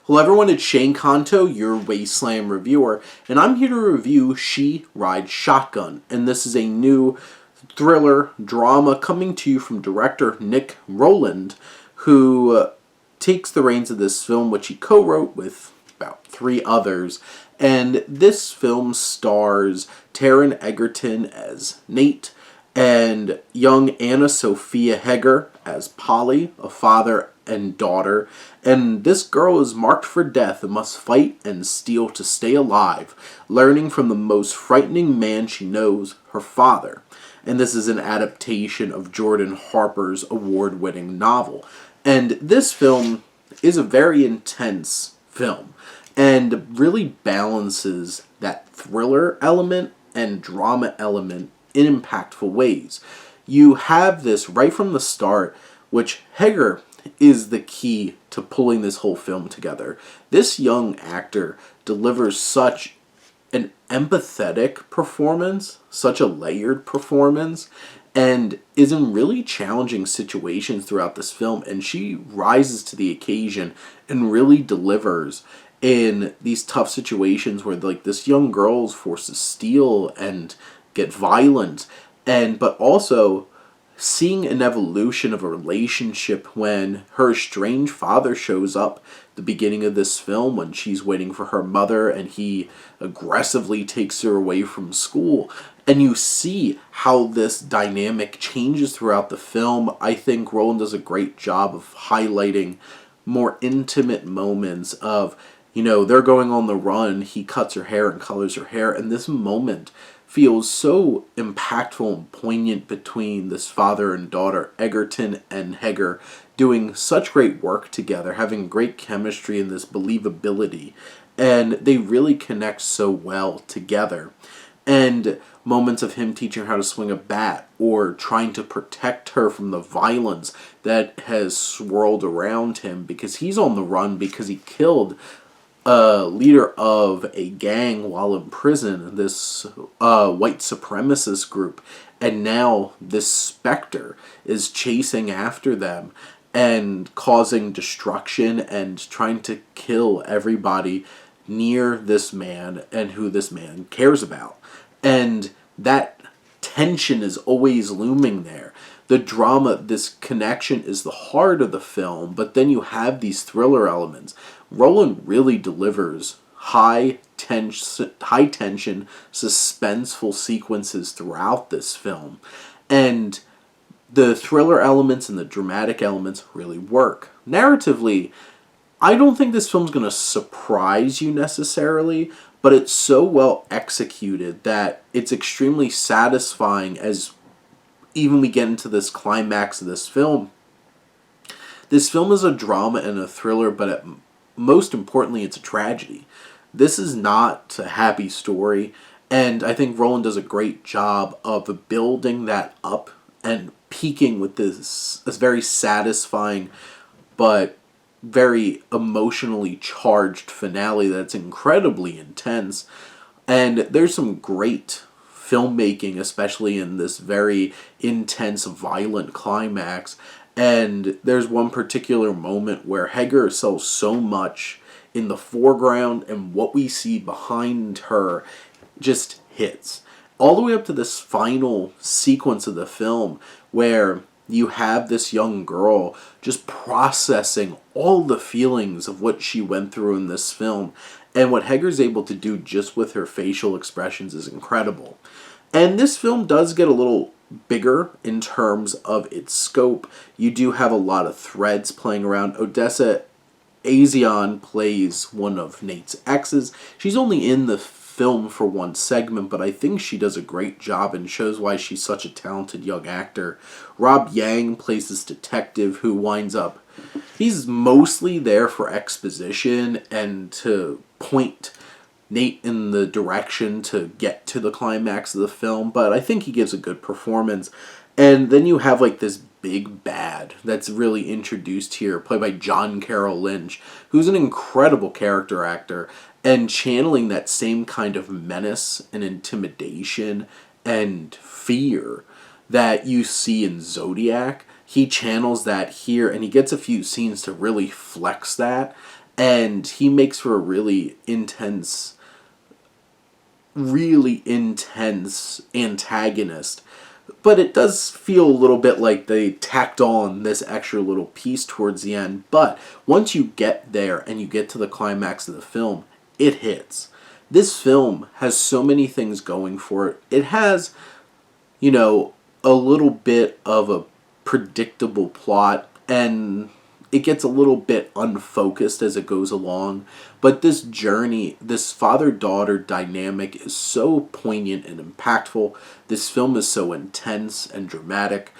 Hello everyone, it's Shane Kanto, your Wasteland reviewer, and I'm here to review She Rides Shotgun. And this is a new thriller drama coming to you from director Nick Rowland, who takes the reins of this film, which he co-wrote with about 3 others. And this film stars Taron Egerton as Nate, and young Anna Sophia Heger as Polly, a father and daughter. And this girl is marked for death and must fight and steal to stay alive, learning from the most frightening man she knows, her father. And this is an adaptation of Jordan Harper's award-winning novel. And this film is a very intense film and really balances that thriller element and drama element in impactful ways. You have this right from the start, which Heger is the key to pulling this whole film together. This young actor delivers such an empathetic performance, such a layered performance, and is in really challenging situations throughout this film, and she rises to the occasion and really delivers in these tough situations where this young girl is forced to steal and get violent, but also seeing an evolution of a relationship when her estranged father shows up at the beginning of this film when she's waiting for her mother and he aggressively takes her away from school. And you see how this dynamic changes throughout the film. I think Rowland does a great job of highlighting more intimate moments of, they're going on the run, he cuts her hair and colors her hair, and this moment feels so impactful and poignant between this father and daughter, Egerton and Heger, doing such great work together, having great chemistry and this believability, and they really connect so well together. And moments of him teaching her how to swing a bat or trying to protect her from the violence that has swirled around him because he's on the run because he killed a leader of a gang while in prison, this white supremacist group, and now this specter is chasing after them and causing destruction and trying to kill everybody near this man and who this man cares about. And that tension is always looming there. The drama, this connection is the heart of the film, but then you have these thriller elements. Rowland really delivers high tension, suspenseful sequences throughout this film. And the thriller elements and the dramatic elements really work. Narratively, I don't think this film's going to surprise you necessarily, but it's so well executed that it's extremely satisfying as even we get into this climax of this film. This film is a drama and a thriller, but most importantly, it's a tragedy. This is not a happy story, and I think Rowland does a great job of building that up and peaking with this very satisfying but very emotionally charged finale that's incredibly intense. And there's some great filmmaking, especially in this very intense, violent climax. And there's one particular moment where Heger sells so much in the foreground, and what we see behind her just hits. All the way up to this final sequence of the film where you have this young girl just processing all the feelings of what she went through in this film. And what Heger's able to do just with her facial expressions is incredible. And this film does get a little bigger in terms of its scope. You do have a lot of threads playing around. Odessa Azion plays one of Nate's exes. She's only in the film for one segment, but I think she does a great job and shows why she's such a talented young actor. Rob Yang plays this detective who winds up, he's mostly there for exposition and to point Nate in the direction to get to the climax of the film, but I think he gives a good performance. And then you have this big bad that's really introduced here, played by John Carroll Lynch, who's an incredible character actor, and channeling that same kind of menace and intimidation and fear that you see in Zodiac. He channels that here, and he gets a few scenes to really flex that. And he makes for a really intense antagonist. But it does feel a little bit like they tacked on this extra little piece towards the end. But once you get there and you get to the climax of the film, it hits. This film has so many things going for it. It has, a little bit of a predictable plot, and it gets a little bit unfocused as it goes along. But this journey, this father-daughter dynamic is so poignant and impactful. This film is so intense and dramatic.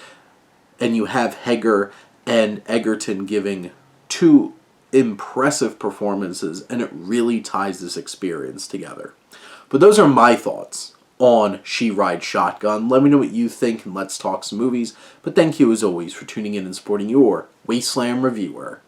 And you have Hegger and Egerton giving two impressive performances, and it really ties this experience together. But those are my thoughts on She Rides Shotgun. Let me know what you think, and let's talk some movies. But thank you as always for tuning in and supporting your Wasteland reviewer.